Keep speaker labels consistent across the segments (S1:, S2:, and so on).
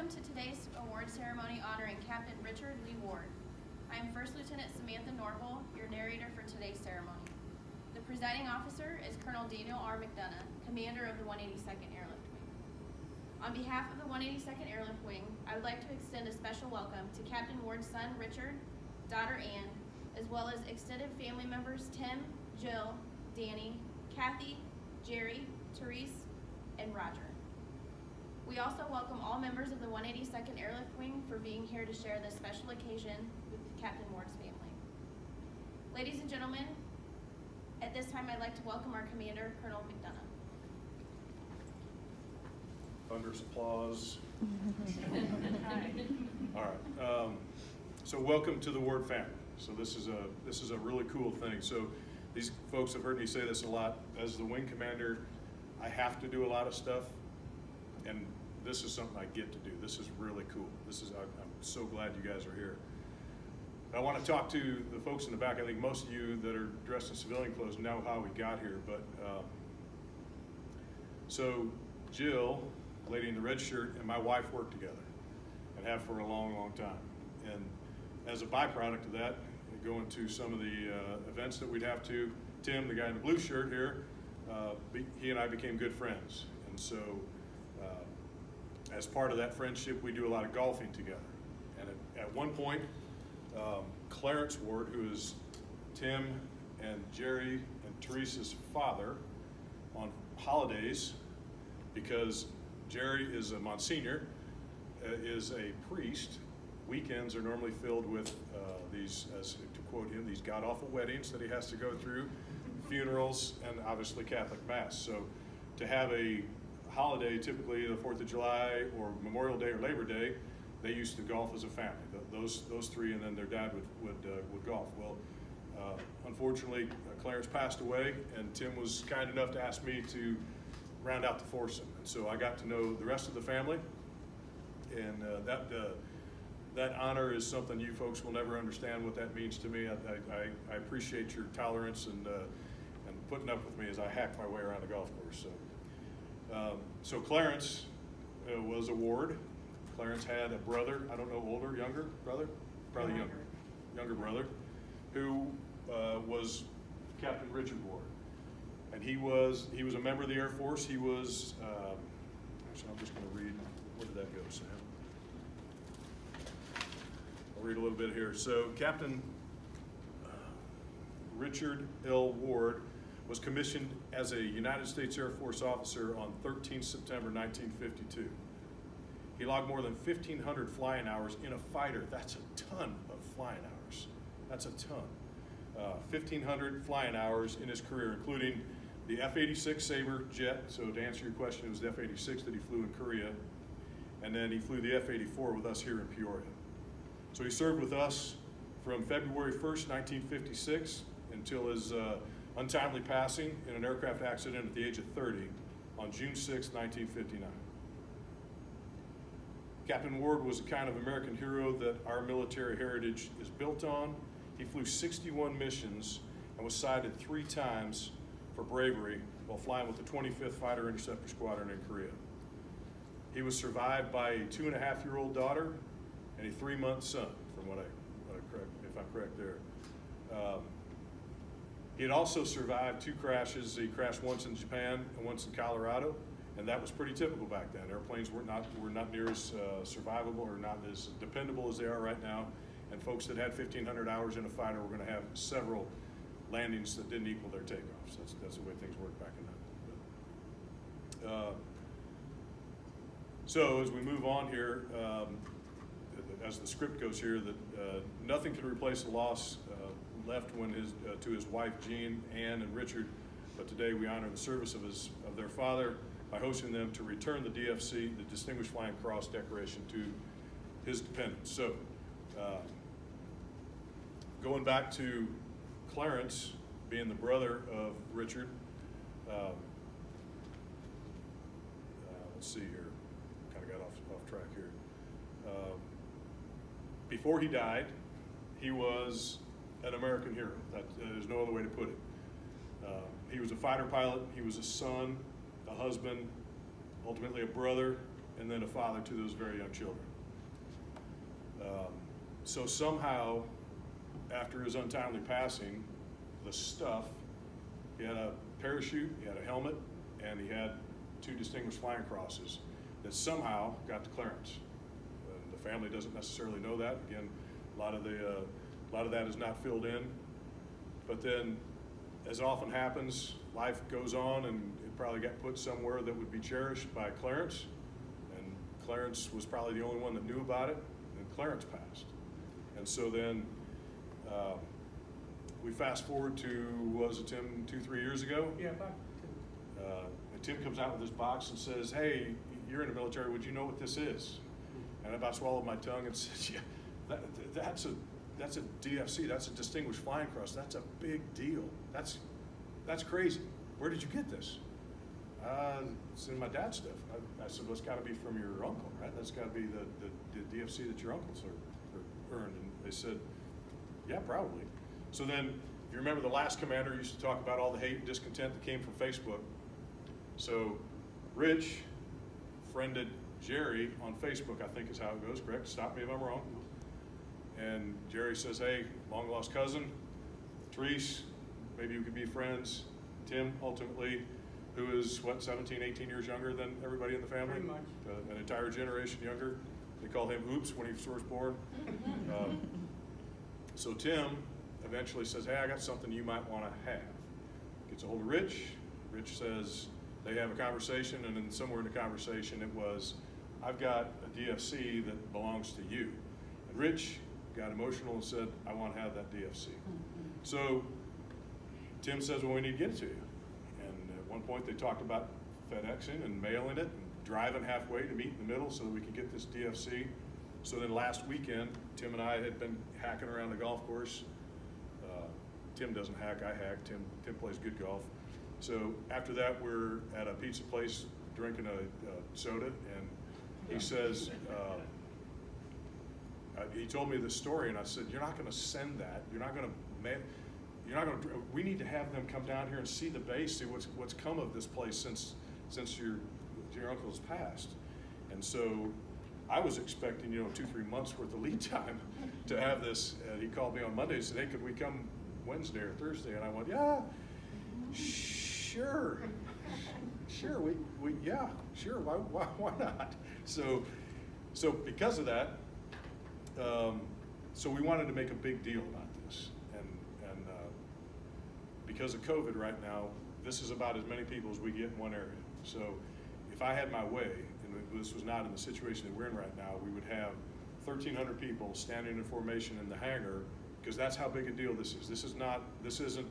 S1: Welcome to today's award ceremony honoring Captain Richard Lee Ward. I am First Lieutenant Samantha Norval, your narrator for today's ceremony. The presiding officer is Colonel Daniel R. McDonough, commander of the 182nd Airlift Wing. On behalf of the 182nd Airlift Wing, I would like to extend a special welcome to Captain Ward's son, Richard, daughter Ann, as well as extended family members Tim, Jill, Danny, Kathy, Jerry, Therese, and Roger. We also welcome all members of the 182nd Airlift Wing for being here to share this special occasion with Captain Ward's family. Ladies and gentlemen, at this time I'd like to welcome our commander, Colonel McDonough.
S2: Thunderous applause. All right. So welcome to the Ward family. So this is a really cool thing. So these folks have heard me say this a lot. As the wing commander, I have to do a lot of stuff, and this is something I get to do. This is really cool. I'm so glad you guys are here. I want to talk to the folks in the back. I think most of you that are dressed in civilian clothes know how we got here, but so Jill, the lady in the red shirt, and my wife work together and have for a long, long time. And as a byproduct of that, going to some of the events that we'd have to, Tim, the guy in the blue shirt here, he and I became good friends. And so as part of that friendship, we do a lot of golfing together. And at one point, Clarence Ward, who is Tim and Jerry and Teresa's father, on holidays, because Jerry is a Monsignor, is a priest, weekends are normally filled with these, as to quote him, these god-awful weddings that he has to go through, funerals, and obviously Catholic Mass. So to have a holiday, typically the 4th of July or Memorial Day or Labor Day, they used to golf as a family. Those three, and then their dad would golf. Well, unfortunately, Clarence passed away, and Tim was kind enough to ask me to round out the foursome. And so I got to know the rest of the family, and that honor is something you folks will never understand what that means to me. I appreciate your tolerance and putting up with me as I hack my way around the golf course. So Clarence was a Ward. Clarence had a brother, I don't know, older, younger brother? Probably younger brother, who was Captain Richard Ward. And he was a member of the Air Force. He was, actually I'm just gonna read, where did that go, Sam? I'll read a little bit here. So Captain Richard L. Ward was commissioned as a United States Air Force officer on 13 September 1952. He logged more than 1,500 flying hours in a fighter. That's a ton of flying hours. That's a ton. 1,500 flying hours in his career, including the F-86 Sabre jet. So to answer your question, it was the F-86 that he flew in Korea. And then he flew the F-84 with us here in Peoria. So he served with us from February 1st, 1956 until his untimely passing in an aircraft accident at the age of 30 on June 6, 1959. Captain Ward was a kind of American hero that our military heritage is built on. He flew 61 missions and was cited 3 times for bravery while flying with the 25th Fighter Interceptor Squadron in Korea. He was survived by a 2.5-year-old daughter and a 3-month son, from what if I'm correct there. He had also survived 2 crashes. He crashed once in Japan and once in Colorado, and that was pretty typical back then. Airplanes were not near as survivable or not as dependable as they are right now, and folks that had 1,500 hours in a fighter were going to have several landings that didn't equal their takeoffs. That's the way things worked back in that. So as we move on here, as the script goes here, that nothing can replace the loss left when to his wife Jean, Ann, and Richard. But today we honor the service of their father by hosting them to return the DFC, the Distinguished Flying Cross decoration, to his dependents. So going back to Clarence being the brother of Richard, let's see here, kind of got off track here. Before he died, he was an American hero. There's no other way to put it. He was a fighter pilot. He was a son, a husband, ultimately a brother, and then a father to those very young children. So somehow, after his untimely passing, the stuff, he had a parachute, he had a helmet, and he had 2 Distinguished Flying Crosses that somehow got to Clarence. The family doesn't necessarily know that. Again, a lot of that is not filled in. But then, as often happens, life goes on, and it probably got put somewhere that would be cherished by Clarence. And Clarence was probably the only one that knew about it, and Clarence passed. And so then we fast forward to, what was it, Tim, 2-3 years ago?
S3: Yeah, about
S2: And Tim comes out with this box and says, "Hey, you're in the military, would you know what this is?" And I about swallowed my tongue and said, "Yeah, that's a DFC, that's a Distinguished Flying Cross, that's a big deal. That's crazy. Where did you get this?" It's in my dad's stuff. I said, "Well, it's got to be from your uncle, right? That's got to be the DFC that your uncles are earned." And they said, "Yeah, probably." So then, if you remember, the last commander used to talk about all the hate and discontent that came from Facebook. So Rich friended Jerry on Facebook, I think is how it goes, correct? Stop me if I'm wrong. And Jerry says, "Hey, long lost cousin, Therese, maybe you could be friends." Tim, ultimately, who is, 17, 18 years younger than everybody in the family?
S3: Pretty much.
S2: An entire generation younger. They call him Oops when he was first born. So Tim eventually says, "Hey, I got something you might want to have." Gets a hold of Rich. Rich says, they have a conversation, and then somewhere in the conversation it was, "I've got a DFC that belongs to you." And Rich got emotional and said, "I want to have that DFC." So Tim says, "Well, we need to get it to you." And at one point they talked about FedExing and mailing it and driving halfway to meet in the middle so that we could get this DFC. So then last weekend, Tim and I had been hacking around the golf course. Tim doesn't hack, I hack. Tim plays good golf. So after that, we're at a pizza place drinking a soda, and he says, he told me this story, and I said, "You're not going to send that. You're not going to. We need to have them come down here and see the base, see what's come of this place since your uncle's passed." And so I was expecting 2-3 months worth of lead time to have this. And he called me on Monday and said, "Hey, could we come Wednesday or Thursday?" And I went, "Yeah, sure, yeah, sure. Why not?" So because of that, so we wanted to make a big deal about this, and because of COVID right now, this is about as many people as we get in one area. So if I had my way, and this was not in the situation that we're in right now, we would have 1,300 people standing in formation in the hangar, because that's how big a deal this is. This isn't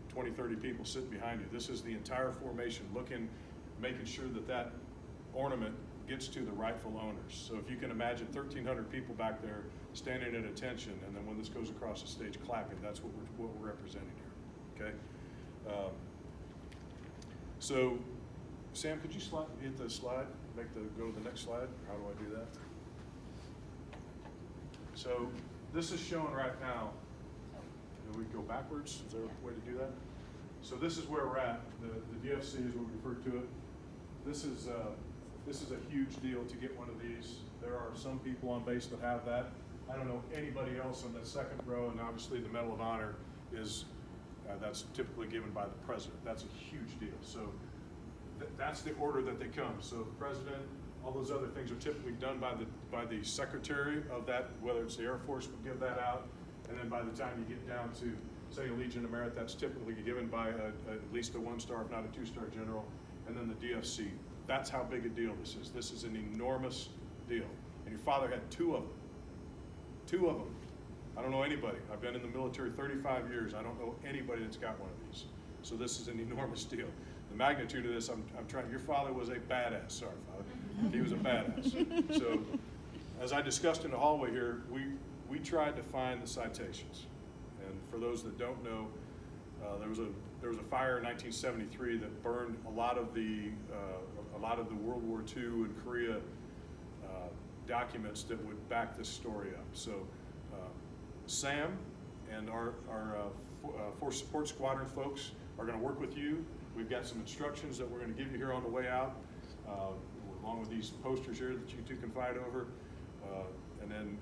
S2: 20, 30 people sitting behind you. This is the entire formation making sure that ornament gets to the rightful owners. So if you can imagine 1,300 people back there standing at attention, and then when this goes across the stage clapping, that's what we're representing here, okay? So Sam, could you hit the slide, go to the next slide? How do I do that? So this is showing right now. Do we go backwards? Is there a way to do that? So this is where we're at. The DFC is what we refer to it. This is a huge deal to get one of these. There are some people on base that have that. I don't know anybody else on the second row, and obviously the Medal of Honor is that's typically given by the president. That's a huge deal. So that's the order that they come. So the president, all those other things are typically done by the secretary of that, whether it's the Air Force would give that out, and then by the time you get down to, say, a Legion of Merit, that's typically given by at least a 1-star, if not a 2-star general, and then the DFC. That's how big a deal this is. This is an enormous deal. And your father had 2 of them. 2 of them. I don't know anybody. I've been in the military 35 years. I don't know anybody that's got one of these. So this is an enormous deal. The magnitude of this, I'm trying, your father was a badass. Sorry, Father. He was a badass. So as I discussed in the hallway here, we tried to find the citations. And for those that don't know, there was a fire in 1973 that burned a lot of the World War II and Korea documents that would back this story up. So Sam and our Force Support Squadron folks are going to work with you. We've got some instructions that we're going to give you here on the way out. along with these posters here that you two can fight over. And then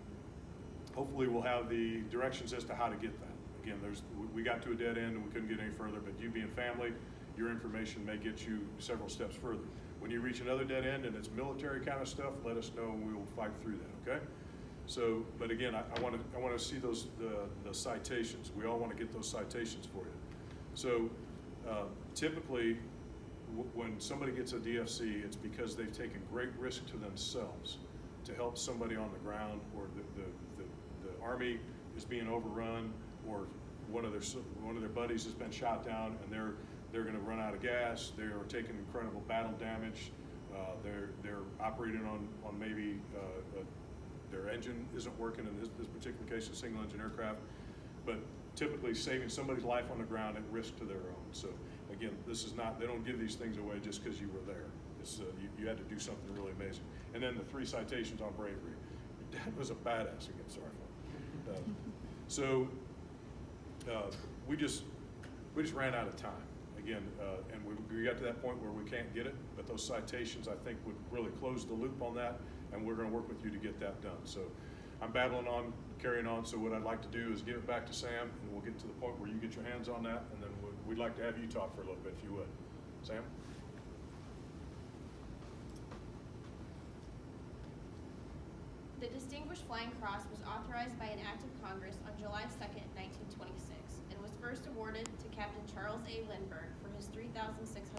S2: hopefully we'll have the directions as to how to get that. Again, we got to a dead end and we couldn't get any further, but you being family, your information may get you several steps further. When you reach another dead end and it's military kind of stuff, let us know and we will fight through that, okay? So, but again, I want to see those the citations. We all want to get those citations for you. So typically, when somebody gets a DFC, it's because they've taken great risk to themselves to help somebody on the ground, or the Army is being overrun, or one of their buddies has been shot down, and they're going to run out of gas. They are taking incredible battle damage. They're operating on maybe their engine isn't working in this particular case, a single engine aircraft, but typically saving somebody's life on the ground at risk to their own. So again, this is not, they don't give these things away just because you were there. It's, you had to do something really amazing. And then the 3 citations on bravery. Your dad was a badass again, sorry. So we just ran out of time. Again, and we got to that point where we can't get it, but those citations I think would really close the loop on that, and we're going to work with you to get that done. So I'm battling on, carrying on, so what I'd like to do is give it back to Sam, and we'll get to the point where you get your hands on that, and then we'd like to have you talk for a little bit, if you would. Sam?
S1: The Distinguished Flying Cross was authorized by an act of Congress on July 2nd, 1926, and was first awarded to Captain Charles A. Lindbergh for his 3,600